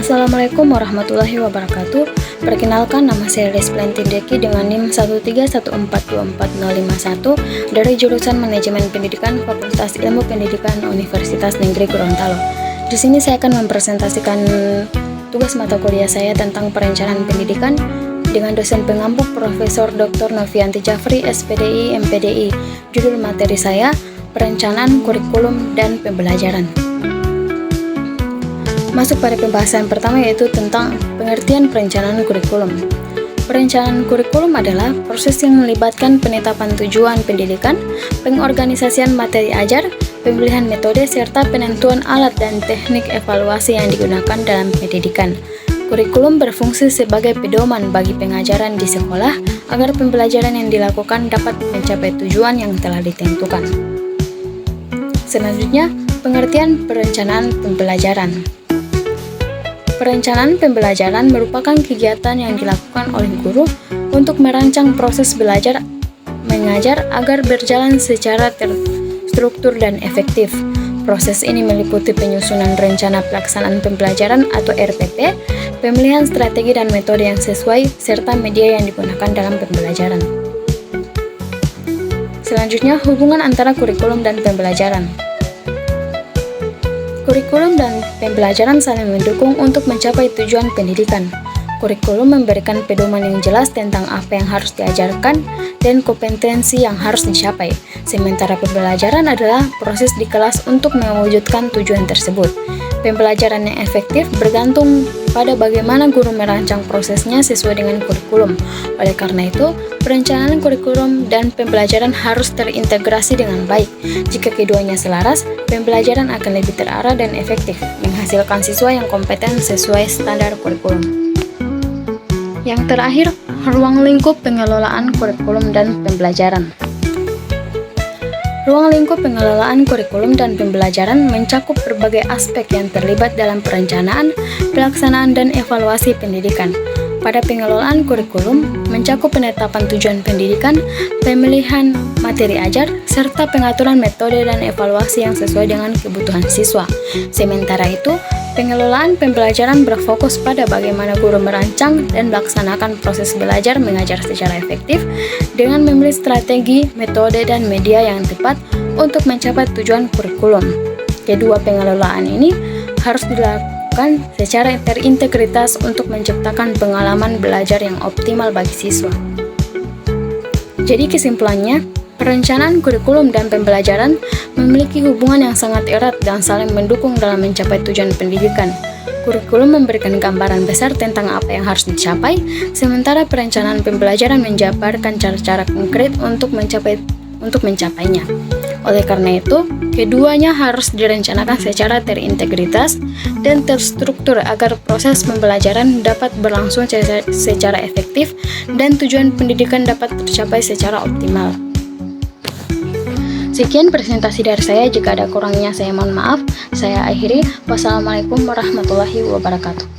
Assalamualaikum warahmatullahi wabarakatuh. Perkenalkan, nama saya Lesplenti Deki dengan NIM 131424051 dari jurusan Manajemen Pendidikan Fakultas Ilmu Pendidikan Universitas Negeri Gorontalo. Di sini saya akan mempresentasikan tugas mata kuliah saya tentang perencanaan pendidikan dengan dosen pengampu Profesor Dr. Novianti Jafri, SPDI, MPDI. Judul materi saya, Perencanaan Kurikulum dan Pembelajaran. Masuk pada pembahasan pertama, yaitu tentang pengertian perencanaan kurikulum. Perencanaan kurikulum adalah proses yang melibatkan penetapan tujuan pendidikan, pengorganisasian materi ajar, pemilihan metode, serta penentuan alat dan teknik evaluasi yang digunakan dalam pendidikan. Kurikulum berfungsi sebagai pedoman bagi pengajaran di sekolah agar pembelajaran yang dilakukan dapat mencapai tujuan yang telah ditentukan. Selanjutnya, pengertian perencanaan pembelajaran. Perencanaan pembelajaran merupakan kegiatan yang dilakukan oleh guru untuk merancang proses belajar mengajar agar berjalan secara terstruktur dan efektif. Proses ini meliputi penyusunan rencana pelaksanaan pembelajaran atau RPP, pemilihan strategi dan metode yang sesuai, serta media yang digunakan dalam pembelajaran. Selanjutnya, hubungan antara kurikulum dan pembelajaran. Kurikulum dan pembelajaran saling mendukung untuk mencapai tujuan pendidikan. Kurikulum memberikan pedoman yang jelas tentang apa yang harus diajarkan dan kompetensi yang harus dicapai, sementara pembelajaran adalah proses di kelas untuk mewujudkan tujuan tersebut. Pembelajaran yang efektif bergantung pada bagaimana guru merancang prosesnya sesuai dengan kurikulum. Oleh karena itu, perencanaan kurikulum dan pembelajaran harus terintegrasi dengan baik. Jika keduanya selaras, pembelajaran akan lebih terarah dan efektif, menghasilkan siswa yang kompeten sesuai standar kurikulum. Yang terakhir, ruang lingkup pengelolaan kurikulum dan pembelajaran. Ruang lingkup pengelolaan kurikulum dan pembelajaran mencakup berbagai aspek yang terlibat dalam perencanaan, pelaksanaan, dan evaluasi pendidikan. Pada pengelolaan kurikulum, mencakup penetapan tujuan pendidikan, pemilihan materi ajar, serta pengaturan metode dan evaluasi yang sesuai dengan kebutuhan siswa. Sementara itu, pengelolaan pembelajaran berfokus pada bagaimana guru merancang dan melaksanakan proses belajar mengajar secara efektif dengan memilih strategi, metode, dan media yang tepat untuk mencapai tujuan kurikulum. Kedua pengelolaan ini harus dilakukan secara terintegritas untuk menciptakan pengalaman belajar yang optimal bagi siswa. Jadi kesimpulannya, perencanaan kurikulum dan pembelajaran memiliki hubungan yang sangat erat dan saling mendukung dalam mencapai tujuan pendidikan. Kurikulum memberikan gambaran besar tentang apa yang harus dicapai, sementara perencanaan pembelajaran menjabarkan cara-cara konkret untuk mencapainya. Oleh karena itu, keduanya harus direncanakan secara terintegritas dan terstruktur agar proses pembelajaran dapat berlangsung secara efektif dan tujuan pendidikan dapat tercapai secara optimal. Sekian presentasi dari saya, jika ada kurangnya saya mohon maaf. Saya akhiri. Wassalamualaikum warahmatullahi wabarakatuh.